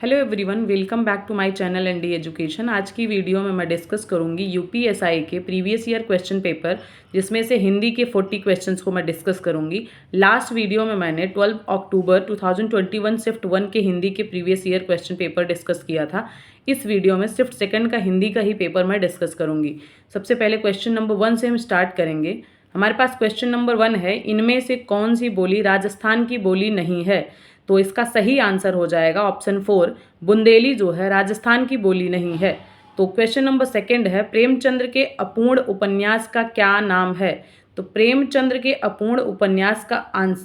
Hello everyone, welcome back to my channel ND education. आज की video में मैं डिस्कस करूंगी यूपीएसआई के प्रीवियस ईयर क्वेश्चन पेपर, जिसमें से हिंदी के 40 क्वेश्चंस को मैं डिस्कस करूंगी। लास्ट वीडियो में मैंने 12 अक्टूबर 2021 शिफ्ट 1 के हिंदी के previous year question paper discuss किया था। इस वीडियो में शिफ्ट 2 का हिंदी का ही पेपर मैं डिस्कस करूँगी। सबसे पहले क्वेश्चन नंबर 1 से हम स्टार्ट करेंगे। हमारे पास क्वेश्चन नंबर 1 है, इनमें से कौन सी बोली राजस्थान की बोली नहीं है? तो इसका सही आंसर हो जाएगा ऑप्शन 4, बुंदेली जो है राजस्थान की बोली नहीं है। तो क्वेश्चन नंबर 2 है, प्रेमचंद्र के अपूर्ण उपन्यास का क्या नाम है? तो प्रेमचंद्र के अपूर्ण उपन्यास का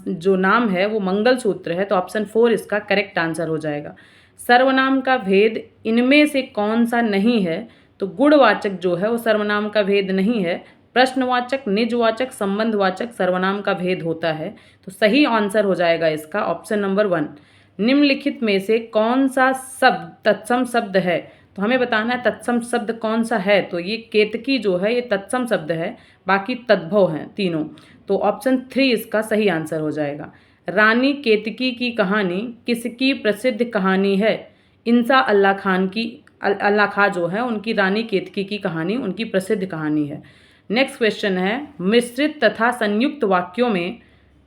जो नाम है वो मंगलसूत्र है। तो ऑप्शन 4 इसका करेक्ट आंसर हो जाएगा। सर्वनाम का भेद इनमें से कौन सा नहीं है? तो गुणवाचक जो है वो सर्वनाम का भेद नहीं है। प्रश्नवाचक, निजवाचक, संबंधवाचक सर्वनाम का भेद होता है। तो सही आंसर हो जाएगा इसका ऑप्शन नंबर 1। निम्नलिखित में से कौन सा शब्द तत्सम शब्द है? तो हमें बताना है तत्सम शब्द कौन सा है। तो ये केतकी जो है ये तत्सम शब्द है, बाकी तद्भव हैं तीनों। तो ऑप्शन 3 इसका सही आंसर हो जाएगा। रानी केतकी की कहानी किसकी प्रसिद्ध कहानी है? इंसा अल्लाह खान की, अल्लाह खां जो है उनकी रानी केतकी की कहानी उनकी प्रसिद्ध कहानी है। नेक्स्ट क्वेश्चन है, मिश्रित तथा संयुक्त वाक्यों में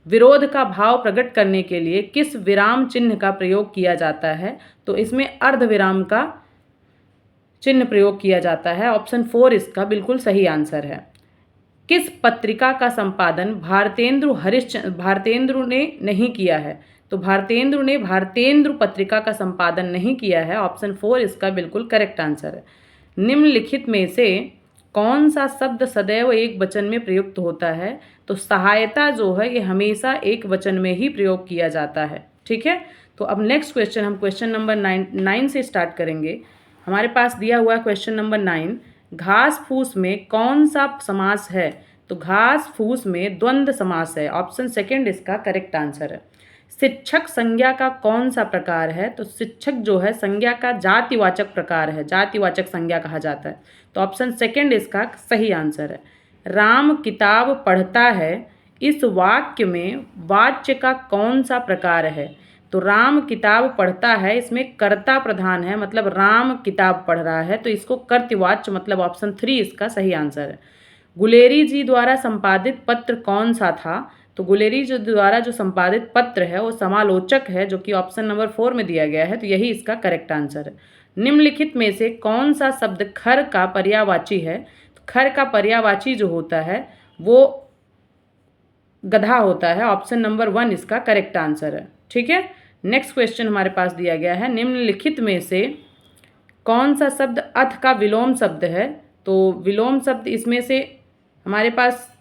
विरोध का भाव प्रकट करने के लिए किस विराम चिन्ह का प्रयोग किया जाता है? तो इसमें अर्ध विराम का चिन्ह प्रयोग किया जाता है। ऑप्शन 4 इसका बिल्कुल सही आंसर है। किस पत्रिका का संपादन भारतेंदु ने नहीं किया है? तो भारतेंदु ने भारतेंदु पत्रिका का संपादन नहीं किया है। ऑप्शन 4 इसका बिल्कुल करेक्ट आंसर है। निम्नलिखित में से कौन सा शब्द सदैव एक वचन में प्रयुक्त होता है? तो सहायता जो है ये हमेशा एक वचन में ही प्रयोग किया जाता है। ठीक है, तो अब नेक्स्ट क्वेश्चन हम क्वेश्चन नंबर 9 से स्टार्ट करेंगे। हमारे पास दिया हुआ क्वेश्चन नंबर 9, घास फूस में कौन सा समास है? तो घास फूस में द्वंद्व समास है। ऑप्शन 2 इसका करेक्ट आंसर है। शिक्षक संज्ञा का कौन सा प्रकार है? तो शिक्षक जो है संज्ञा का जातिवाचक प्रकार है, जातिवाचक संज्ञा कहा जाता है। तो ऑप्शन 2 इसका सही आंसर है। राम किताब पढ़ता है, इस वाक्य में वाच्य का कौन सा प्रकार है? तो राम किताब पढ़ता है, इसमें कर्ता प्रधान है, मतलब राम किताब पढ़ रहा है, तो इसको कर्तवाच्य मतलब ऑप्शन 3 इसका सही आंसर है। गुलेरी जी द्वारा संपादित पत्र कौन सा था? तो गुलेरी जी द्वारा जो संपादित पत्र है वो समालोचक है, जो कि ऑप्शन नंबर 4 में दिया गया है। तो यही इसका करेक्ट आंसर है। निम्नलिखित में से कौन सा शब्द खर का पर्यायवाची है? तो खर का पर्यायवाची जो होता है वो गधा होता है। ऑप्शन नंबर 1 इसका करेक्ट आंसर है। ठीक है, नेक्स्ट क्वेश्चन हमारे पास दिया गया है, निम्नलिखित में से कौन सा शब्द अथ का विलोम शब्द है? तो विलोम शब्द इसमें से हमारे पास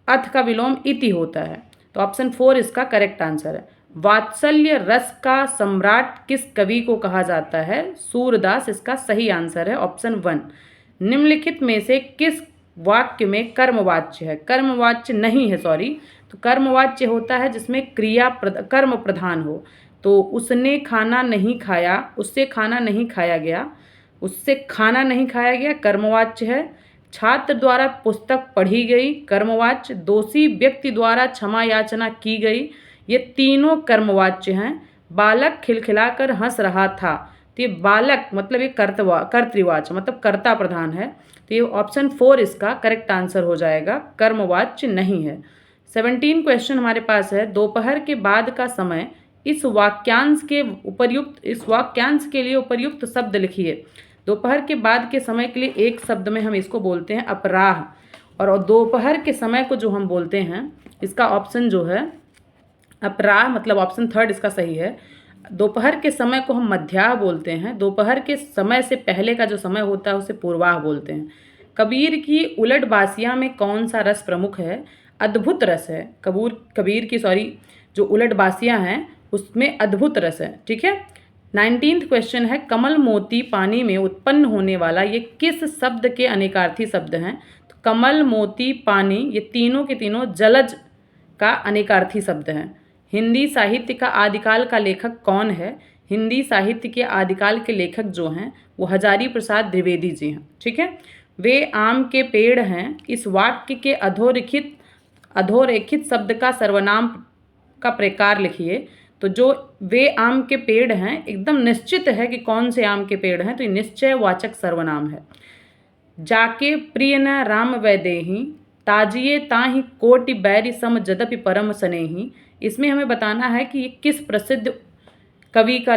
अथ का विलोम इति होता है। तो ऑप्शन 4 इसका करेक्ट आंसर है। वात्सल्य रस का सम्राट किस कवि को कहा जाता है? सूरदास इसका सही आंसर है, ऑप्शन 1। निम्नलिखित में से किस वाक्य में कर्मवाच्य है? कर्मवाच्य नहीं है, सॉरी। तो कर्मवाच्य होता है जिसमें कर्म प्रधान हो। तो उसने खाना नहीं खाया, उससे खाना नहीं खाया गया, उससे खाना नहीं खाया गया कर्मवाच्य है। छात्र द्वारा पुस्तक पढ़ी गई कर्मवाच्य। दोषी व्यक्ति द्वारा क्षमा याचना की गई, ये तीनों कर्मवाच्य हैं। बालक खिलखिलाकर हंस रहा था, तो ये बालक मतलब ये कर्तृवाच्य मतलब कर्ता प्रधान है। तो ये ऑप्शन 4 इसका करेक्ट आंसर हो जाएगा, कर्मवाच्य नहीं है। 17 क्वेश्चन हमारे पास है, दोपहर के बाद का समय इस वाक्यांश के लिए उपर्युक्त शब्द लिखिए। दोपहर के बाद के समय के लिए एक शब्द में हम इसको बोलते हैं अपराह, और दोपहर के समय को जो हम बोलते हैं इसका ऑप्शन जो है अपराह मतलब ऑप्शन 3 इसका सही है। दोपहर के समय को हम मध्याह्न बोलते हैं। दोपहर के समय से पहले का जो समय होता है उसे पूर्वाह बोलते हैं। कबीर की उलट बासियाँ में कौन सा रस प्रमुख है? अद्भुत रस है। कबीर की जो उलट बासियाँ हैं उसमें अद्भुत रस है। ठीक है, 19th क्वेश्चन है, कमल मोती पानी में उत्पन्न होने वाला ये किस शब्द के अनेकार्थी शब्द हैं? तो कमल मोती पानी ये तीनों के तीनों जलज का अनेकार्थी शब्द हैं। हिंदी साहित्य का आदिकाल का लेखक कौन है? हिंदी साहित्य के आदिकाल के लेखक जो हैं वो हजारी प्रसाद द्विवेदी जी हैं। ठीक है, वे आम के पेड़ हैं, इस वाक्य के अधोरेखित शब्द का सर्वनाम का प्रकार लिखिए। तो जो वे आम के पेड़ हैं, एकदम निश्चित है कि कौन से आम के पेड़ हैं, तो ये निश्चयवाचक सर्वनाम है। जाके प्रिय न राम वैदेही, ताजिए ताहि कोटि बैरि सम जदपि परम स्नेही। इसमें हमें बताना है कि ये किस प्रसिद्ध कवि का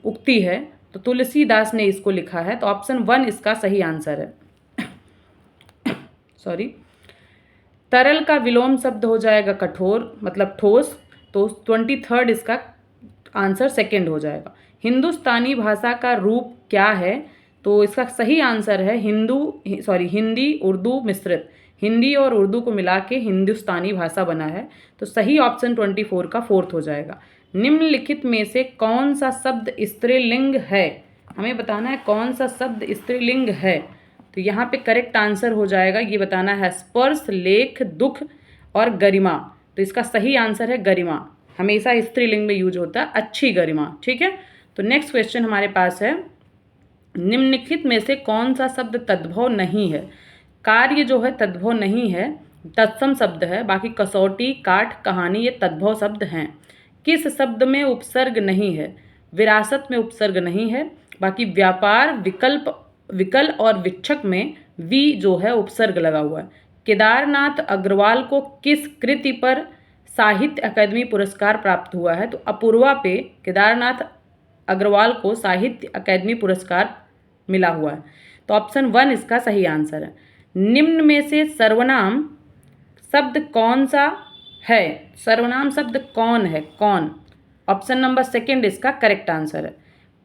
उक्ति है, तो तुलसीदास ने इसको लिखा है। तो ऑप्शन 1 इसका सही आंसर है। सॉरी। तरल का विलोम शब्द हो जाएगा कठोर, मतलब ठोस, तो 23 इसका आंसर सेकंड हो जाएगा। हिंदुस्तानी भाषा का रूप क्या है, तो इसका सही आंसर है हिंदी उर्दू मिश्रित। हिंदी और उर्दू को मिला के हिंदुस्तानी भाषा बना है, तो सही ऑप्शन 24 का 4th हो जाएगा। निम्नलिखित में से कौन सा शब्द स्त्रीलिंग है, हमें बताना है कौन सा शब्द स्त्रीलिंग है। तो यहाँ पे करेक्ट आंसर हो जाएगा, ये बताना है स्पर्श, लेख, दुख और गरिमा। तो इसका सही आंसर है गरिमा। हमेशा स्त्रीलिंग में यूज होता है अच्छी गरिमा। ठीक है, तो नेक्स्ट क्वेश्चन हमारे पास है, निम्नलिखित में से कौन सा शब्द तद्भव नहीं है। कार्य जो है तद्भव नहीं है, तत्सम शब्द है। बाकी कसौटी, काठ, कहानी ये तद्भव शब्द हैं। किस शब्द में उपसर्ग नहीं है, विरासत में उपसर्ग नहीं है। बाकी व्यापार, विकल और विक्षक में वी जो है उपसर्ग लगा हुआ है। केदारनाथ अग्रवाल को किस कृति पर साहित्य अकादमी पुरस्कार प्राप्त हुआ है, तो अपूर्वा पे केदारनाथ अग्रवाल को साहित्य अकादमी पुरस्कार मिला हुआ है। तो ऑप्शन 1 इसका सही आंसर है। निम्न में से सर्वनाम शब्द कौन सा है, सर्वनाम शब्द कौन है, कौन, ऑप्शन नंबर 2 इसका करेक्ट आंसर है।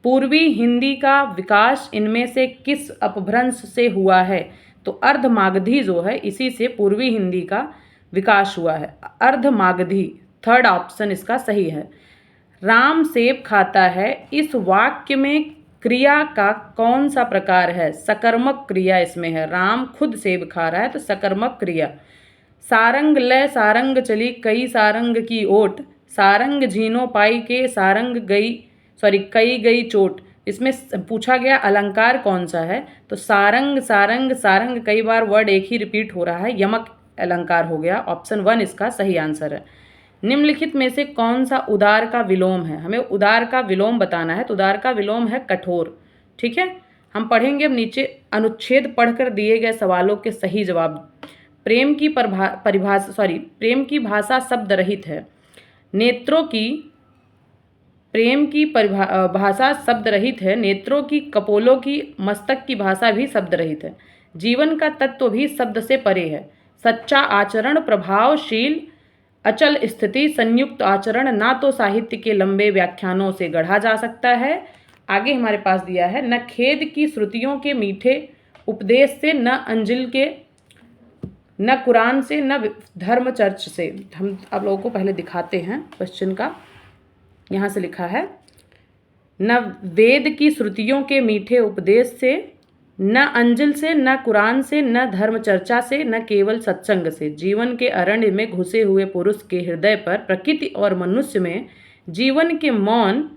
पूर्वी हिंदी का विकास इनमें से किस अपभ्रंश से हुआ है, तो अर्धमागधी जो है इसी से पूर्वी हिंदी का विकास हुआ है। अर्धमागधी 3rd ऑप्शन इसका सही है। राम सेब खाता है, इस वाक्य में क्रिया का कौन सा प्रकार है, सकर्मक क्रिया इसमें है। राम खुद सेब खा रहा है, तो सकर्मक क्रिया। सारंग ले सारंग चली कई सारंग की ओट, सारंग झीनो पाई के सारंग कई गई चोट। इसमें पूछा गया अलंकार कौन सा है, तो सारंग सारंग सारंग कई बार वर्ड एक ही रिपीट हो रहा है, यमक अलंकार हो गया। ऑप्शन 1 इसका सही आंसर है। निम्नलिखित में से कौन सा उदार का विलोम है, हमें उदार का विलोम बताना है। तो उदार का विलोम है कठोर। ठीक है, हम पढ़ेंगे अब नीचे अनुच्छेद पढ़कर दिए गए सवालों के सही जवाब। प्रेम की भाषा शब्द रहित है। नेत्रों की प्रेम की भाषा शब्द रहित है। नेत्रों की, कपोलों की, मस्तक की भाषा भी शब्द रहित है। जीवन का तत्व भी शब्द से परे है। सच्चा आचरण, प्रभावशील अचल स्थिति, संयुक्त आचरण ना तो साहित्य के लंबे व्याख्यानों से गढ़ा जा सकता है। आगे हमारे पास दिया है, न खेद की श्रुतियों के मीठे उपदेश से, न अंजिल के, न कुरान से, न धर्म चर्च से। हम आप लोगों को पहले दिखाते हैं क्वेश्चन का। यहाँ से लिखा है, न वेद की श्रुतियों के मीठे उपदेश से, न अंजिल से, न कुरान से, न धर्म चर्चा से, न केवल सत्संग से। जीवन के अरण्य में घुसे हुए पुरुष के हृदय पर प्रकृति और मनुष्य में जीवन के मौन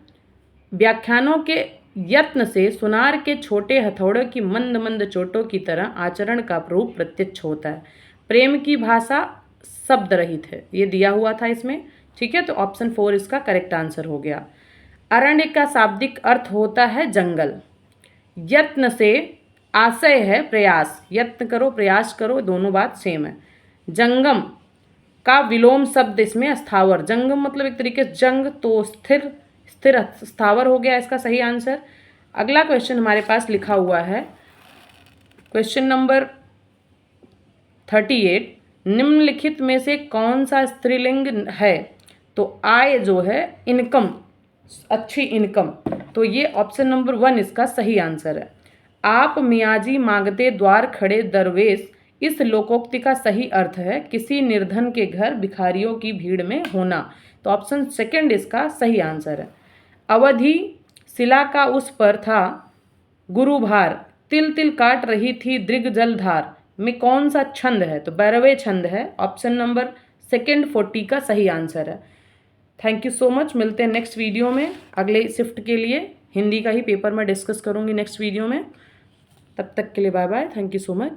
व्याख्यानों के यत्न से सुनार के छोटे हथौड़ों की मंद मंद चोटों की तरह आचरण का रूप प्रत्यक्ष होता है। प्रेम की भाषा शब्द रहित है, ये दिया हुआ था इसमें। ठीक है, तो ऑप्शन 4 इसका करेक्ट आंसर हो गया। अरण्य का शाब्दिक अर्थ होता है जंगल। यत्न से आशय है प्रयास, यत्न करो प्रयास करो, दोनों बात सेम है। जंगम का विलोम शब्द इसमें स्थावर। जंगम मतलब एक तरीके से जंग, तो स्थिर स्थावर हो गया इसका सही आंसर। अगला क्वेश्चन हमारे पास लिखा हुआ है, क्वेश्चन नंबर 38। निम्नलिखित में से कौन सा स्त्रीलिंग है, तो आय जो है इनकम, अच्छी इनकम, तो ये ऑप्शन नंबर 1 इसका सही आंसर है। आप मियाजी मांगते द्वार खड़े दरवेश, इस लोकोक्ति का सही अर्थ है किसी निर्धन के घर भिखारियों की भीड़ में होना। तो ऑप्शन 2 इसका सही आंसर है। अवधि शिला का उस पर था गुरुभार, तिल तिल काट रही थी दृग जलधार में कौन सा छंद है, तो 12वें छंद है। ऑप्शन नंबर 2 40 का सही आंसर है। Thank you so much. मिलते हैं नेक्स्ट वीडियो में। अगले शिफ्ट के लिए हिंदी का ही पेपर मैं डिस्कस करूँगी नेक्स्ट वीडियो में। तब तक के लिए bye bye, thank you so much.